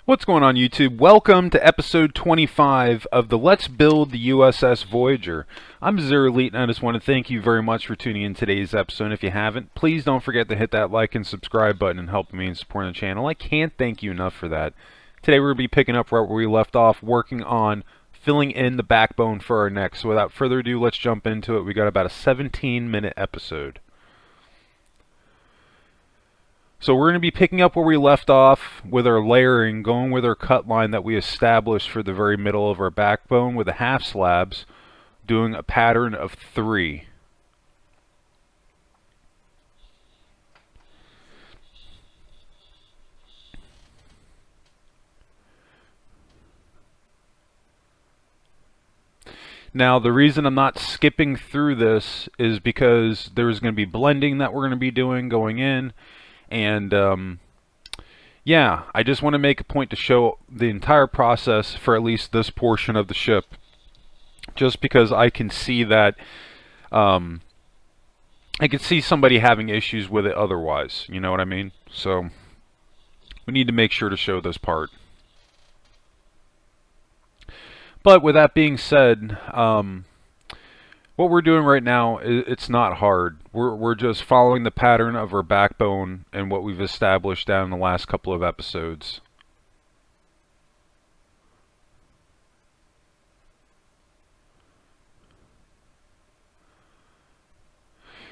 What's going on, YouTube? Welcome to episode 25 of the Let's Build the U.S.S. Voyager. I'm Zero Elite, and I just want to thank you very much for tuning in today's episode. And if you haven't, please don't forget to hit that like and subscribe button and help me in supporting the channel. I can't thank you enough for that. Today we're going to be picking up right where we left off, working on filling in the backbone for our neck. So without further ado, let's jump into it. We got about a 17-minute episode. So we're going to be picking up where we left off with our layering, going with our cut line that we established for the very middle of our backbone with the half slabs, doing a pattern of 3. Now the reason I'm not skipping through this is because there's going to be blending that we're going to be doing going in. And yeah, I just want to make a point to show the entire process for at least this portion of the ship, just because I can see that I can see somebody having issues with it otherwise, you know what I mean? So we need to make sure to show this part. But with that being said, what we're doing right now, it's not hard. We're just following the pattern of our backbone and what we've established down in the last couple of episodes.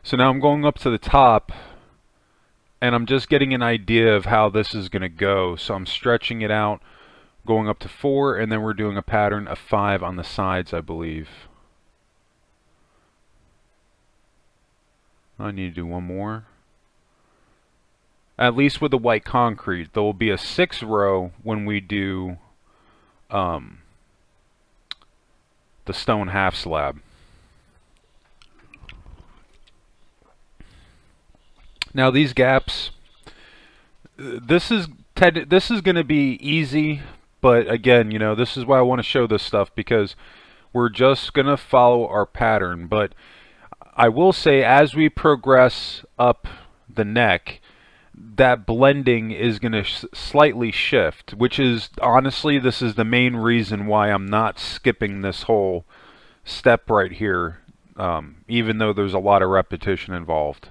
So now I'm going up to the top, and I'm just getting an idea of how this is going to go. So I'm stretching it out, going up to 4, and then we're doing a pattern of 5 on the sides, I believe. I need to do one more. At least with the white concrete. There will be a 6th row when we do the stone half slab. Now these gaps, this is going to be easy, but again, you know, this is why I want to show this stuff, because we're just going to follow our pattern. But I will say, as we progress up the neck, that blending is going to slightly shift, which is, honestly, this is the main reason why I'm not skipping this whole step right here, even though there's a lot of repetition involved.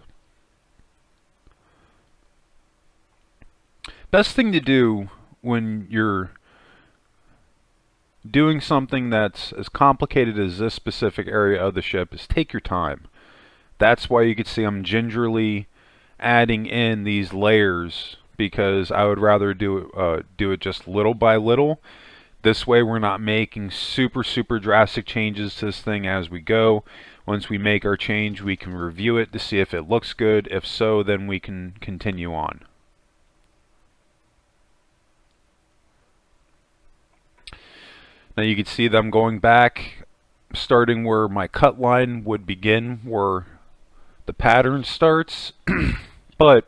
Best thing to do when you're doing something that's as complicated as this specific area of the ship is take your time. That's why you can see I'm gingerly adding in these layers, because I would rather do it just little by little. This way we're not making super drastic changes to this thing as we go. Once we make our change, we can review it to see if it looks good. If so, then we can continue on. Now you can see that I'm going back, starting where my cut line would begin, where the pattern starts. But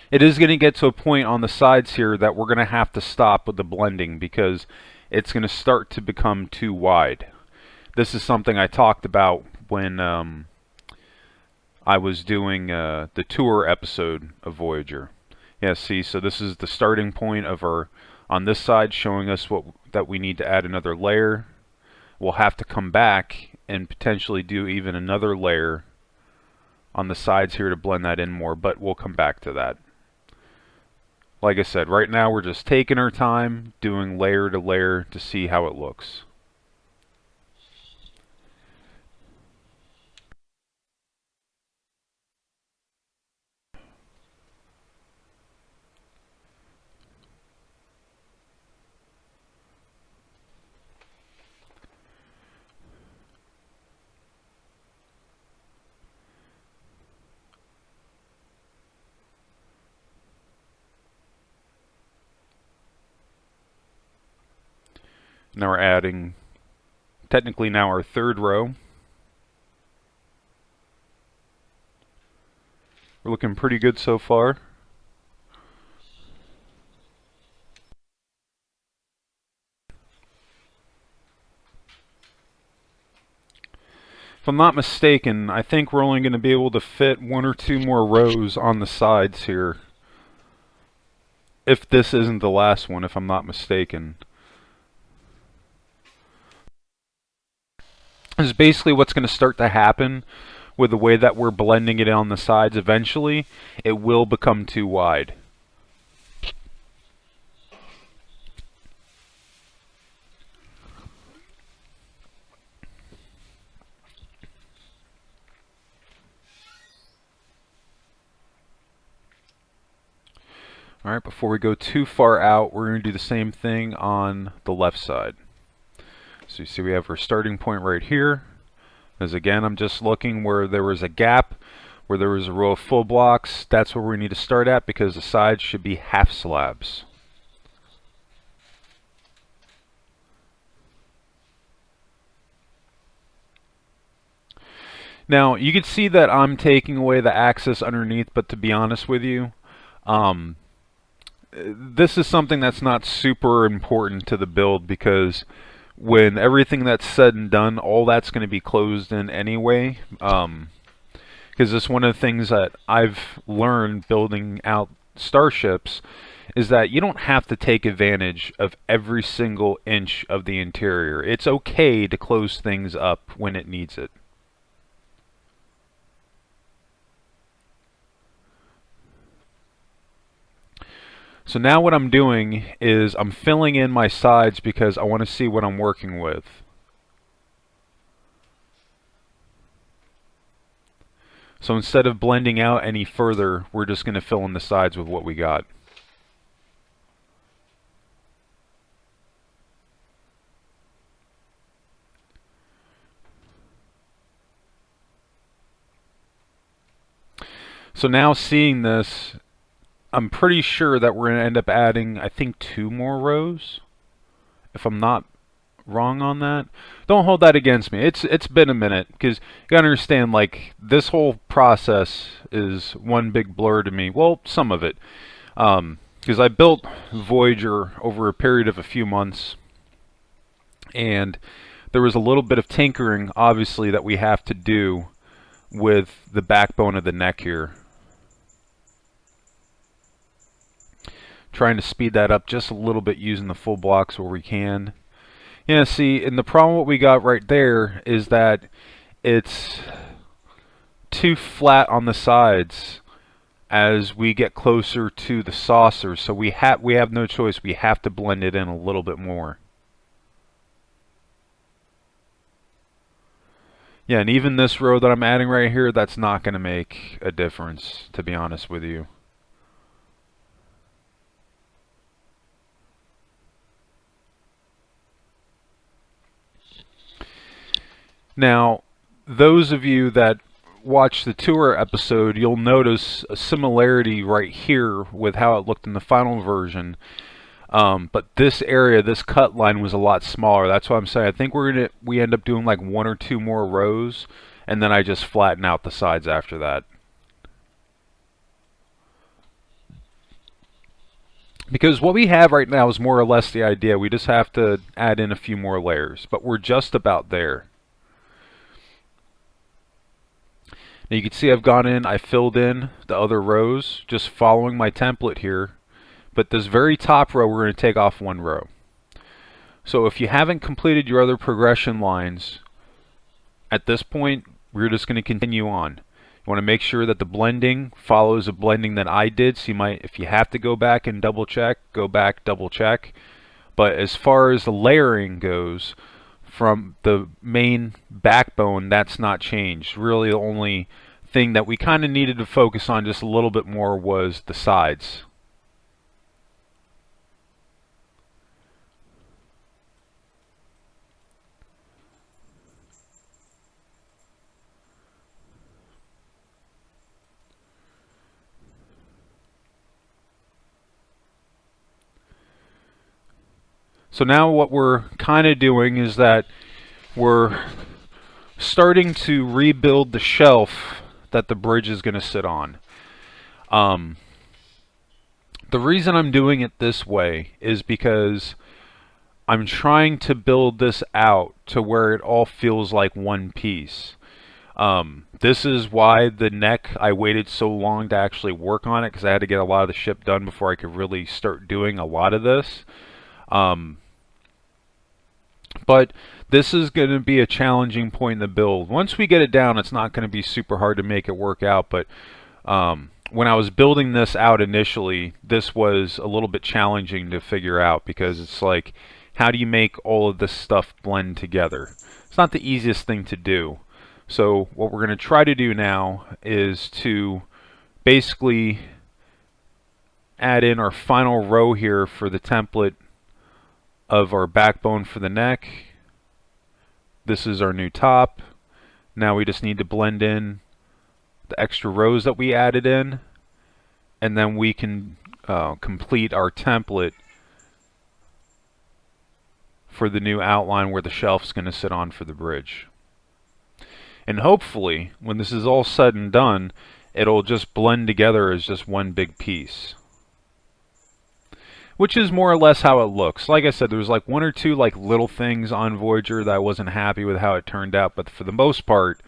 it is going to get to a point on the sides here that we're going to have to stop with the blending, because it's going to start to become too wide. This is something I talked about when I was doing the tour episode of Voyager. Yeah, see, so this is the starting point of our, on this side, showing us that we need to add another layer. We'll have to come back and potentially do even another layer on the sides here to blend that in more, but we'll come back to that. Like I said, right now we're just taking our time, doing layer to layer to see how it looks. Now we're adding, technically now, our 3rd row. We're looking pretty good so far. If I'm not mistaken, I think we're only going to be able to fit 1 or 2 more rows on the sides here. if this isn't the last one, if I'm not mistaken. This is basically what's going to start to happen with the way that we're blending it on the sides. Eventually, it will become too wide. Alright, before we go too far out, we're going to do the same thing on the left side. So you see we have our starting point right here. As again, I'm just looking where there was a gap, where there was a row of full blocks. That's where we need to start at, because the sides should be half slabs. Now, you can see that I'm taking away the axis underneath, but to be honest with you, this is something that's not super important to the build, because when everything that's said and done, all that's going to be closed in anyway. Because it's one of the things that I've learned building out starships, is that you don't have to take advantage of every single inch of the interior. It's okay to close things up when it needs it. So now what I'm doing is I'm filling in my sides because I want to see what I'm working with. So instead of blending out any further, we're just going to fill in the sides with what we got. So now seeing this, I'm pretty sure that we're going to end up adding, I think, 2 more rows, if I'm not wrong on that. Don't hold that against me. It's been a minute, because you gotta understand, like, this whole process is one big blur to me. Well, some of it, because I built Voyager over a period of a few months, and there was a little bit of tinkering, obviously, that we have to do with the backbone of the neck here. Trying to speed that up just a little bit using the full blocks where we can. Yeah, see, and the problem what we got right there is that it's too flat on the sides as we get closer to the saucer, so we have no choice. We have to blend it in a little bit more. Yeah, and even this row that I'm adding right here, that's not going to make a difference, to be honest with you. Now, those of you that watch the tour episode, you'll notice a similarity right here with how it looked in the final version. But this area, this cut line, was a lot smaller. That's what I'm saying. I think we end up doing like 1 or 2 more rows, and then I just flatten out the sides after that. Because what we have right now is more or less the idea. We just have to add in a few more layers, but we're just about there. Now you can see I've gone in, I filled in the other rows, just following my template here. But this very top row, we're going to take off 1 row. So if you haven't completed your other progression lines, at this point, we're just going to continue on. You want to make sure that the blending follows the blending that I did. So you might, if you have to go back and double check, go back, double check. But as far as the layering goes, from the main backbone, that's not changed. Really, the only thing that we kind of needed to focus on just a little bit more was the sides. So now what we're kind of doing is that we're starting to rebuild the shelf that the bridge is going to sit on. The reason I'm doing it this way is because I'm trying to build this out to where it all feels like one piece. This is why the neck, I waited so long to actually work on it, because I had to get a lot of the ship done before I could really start doing a lot of this. But this is going to be a challenging point in the build. Once we get it down, it's not going to be super hard to make it work out, but when I was building this out initially, this was a little bit challenging to figure out, because it's like, how do you make all of this stuff blend together? It's not the easiest thing to do. So what we're going to try to do now is to basically add in our final row here for the template of our backbone for the neck. This is our new top. Now we just need to blend in the extra rows that we added in, and then we can complete our template for the new outline where the shelf's going to sit on for the bridge. And hopefully, when this is all said and done, it'll just blend together as just one big piece. Which is more or less how it looks. Like I said, there was like one or two like little things on Voyager that I wasn't happy with how it turned out, but for the most part,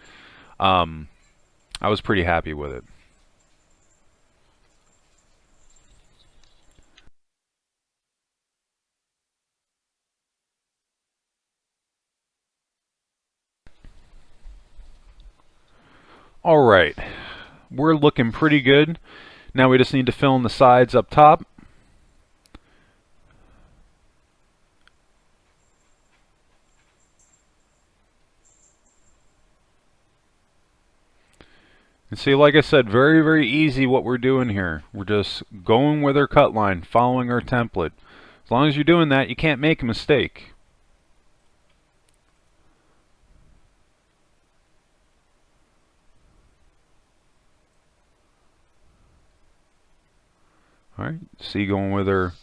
I was pretty happy with it. Alright, we're looking pretty good. Now we just need to fill in the sides up top. And see, like I said, very, very easy what we're doing here. We're just going with our cut line, following our template. As long as you're doing that, you can't make a mistake. Alright, see, going with our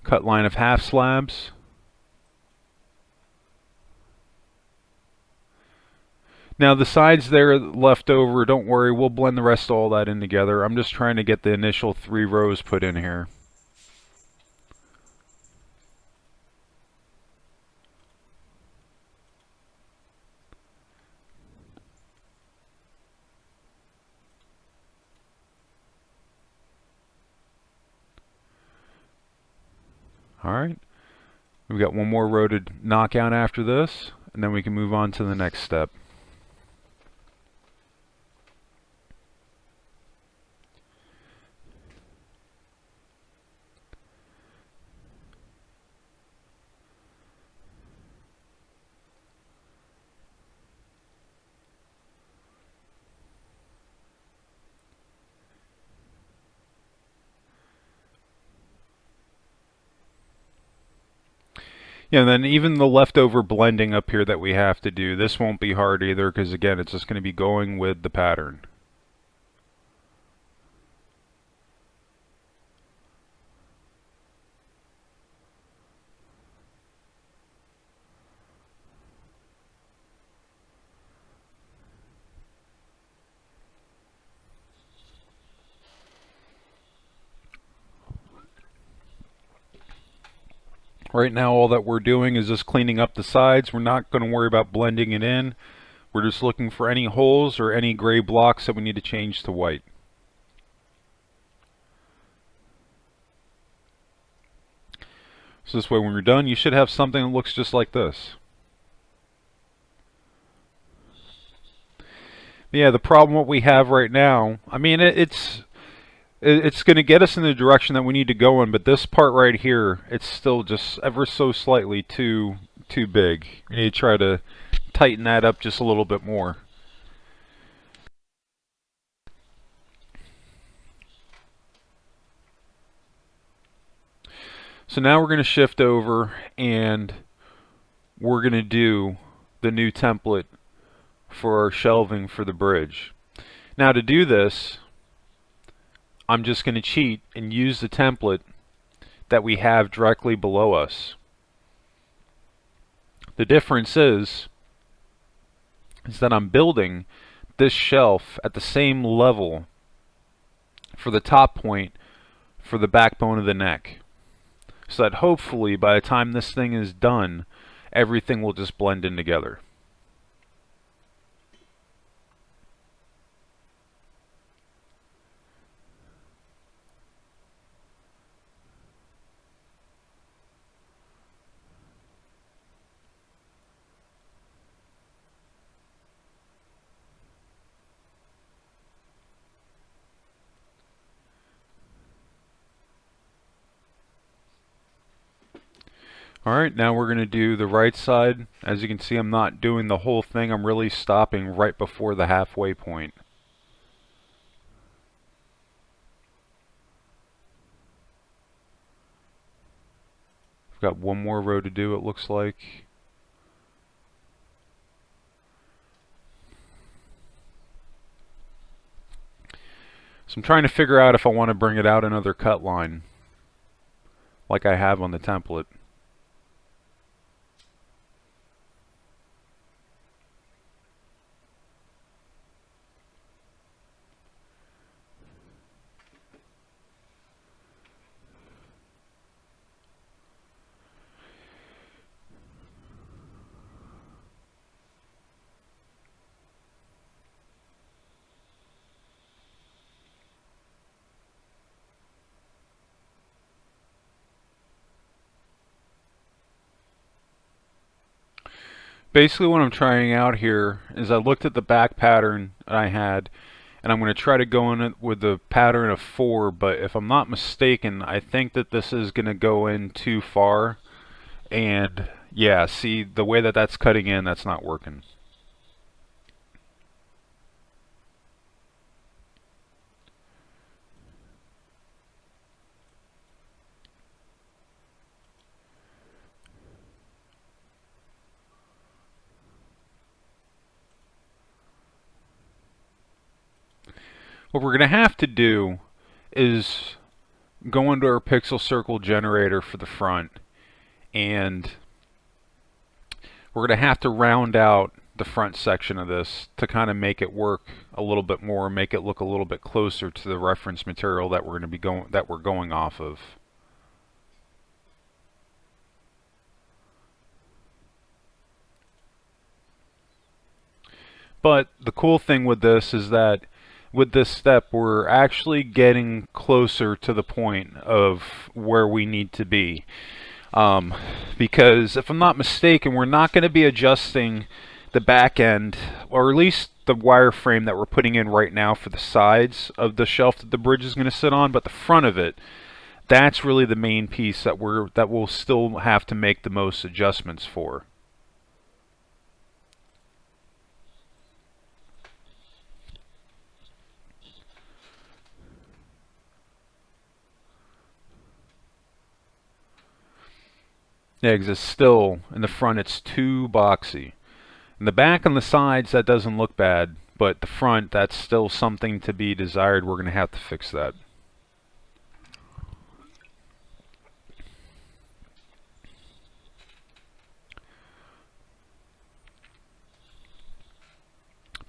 cut line of half slabs. Now the sides there left over, don't worry, we'll blend the rest of all that in together. I'm just trying to get the initial 3 rows put in here. Alright, we've got one more row to knock out after this, and then we can move on to the next step. Yeah, and then even the leftover blending up here that we have to do, this won't be hard either, because again, it's just going to be going with the pattern. Right now, all that we're doing is just cleaning up the sides. We're not going to worry about blending it in. We're just looking for any holes or any gray blocks that we need to change to white. So this way, when we're done, you should have something that looks just like this. Yeah, the problem what we have right now, I mean, it's going to get us in the direction that we need to go in, but this part right here, it's still just ever so slightly too big. You need to try to tighten that up just a little bit more. So now we're going to shift over and we're going to do the new template for our shelving for the bridge. Now to do this, I'm just going to cheat and use the template that we have directly below us. The difference is that I'm building this shelf at the same level for the top point for the backbone of the neck, so that hopefully by the time this thing is done, everything will just blend in together. Alright, now we're going to do the right side. As you can see, I'm not doing the whole thing. I'm really stopping right before the halfway point. I've got one more row to do, it looks like. So I'm trying to figure out if I want to bring it out another cut line, like I have on the template. Basically what I'm trying out here is I looked at the back pattern I had, and I'm going to try to go in it with the pattern of 4, but if I'm not mistaken, I think that this is going to go in too far. And yeah, see, the way that that's cutting in, that's not working. What we're going to have to do is go into our pixel circle generator for the front, and we're going to have to round out the front section of this to kind of make it work a little bit more, make it look a little bit closer to the reference material that we're going off of. But the cool thing with this is that with this step, we're actually getting closer to the point of where we need to be. Because if I'm not mistaken, we're not going to be adjusting the back end, or at least the wireframe that we're putting in right now for the sides of the shelf that the bridge is going to sit on, but the front of it, that's really the main piece that we'll still have to make the most adjustments for. Yeah, because it's still, in the front it's too boxy. In the back and the sides that doesn't look bad, but the front, that's still something to be desired. We're going to have to fix that.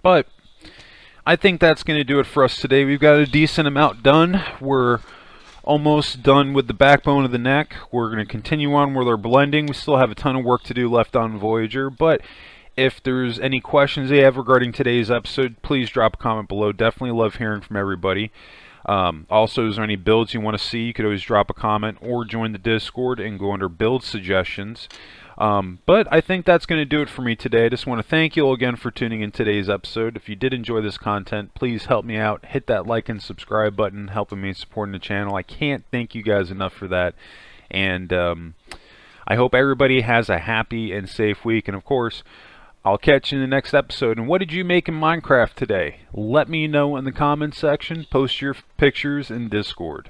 But I think that's going to do it for us today. We've got a decent amount done. We're almost done with the backbone of the neck. We're going to continue on with our blending. We still have a ton of work to do left on Voyager, but if there's any questions you have regarding today's episode, please drop a comment below. Definitely love hearing from everybody. Also, is there any builds you want to see? You could always drop a comment or join the Discord and go under build suggestions. But I think that's going to do it for me today. I just want to thank you all again for tuning in today's episode. If you did enjoy this content, please help me out. Hit that like and subscribe button, helping me supporting the channel. I can't thank you guys enough for that. And I hope everybody has a happy and safe week. And of course, I'll catch you in the next episode. And what did you make in Minecraft today? Let me know in the comments section. Post your pictures in Discord.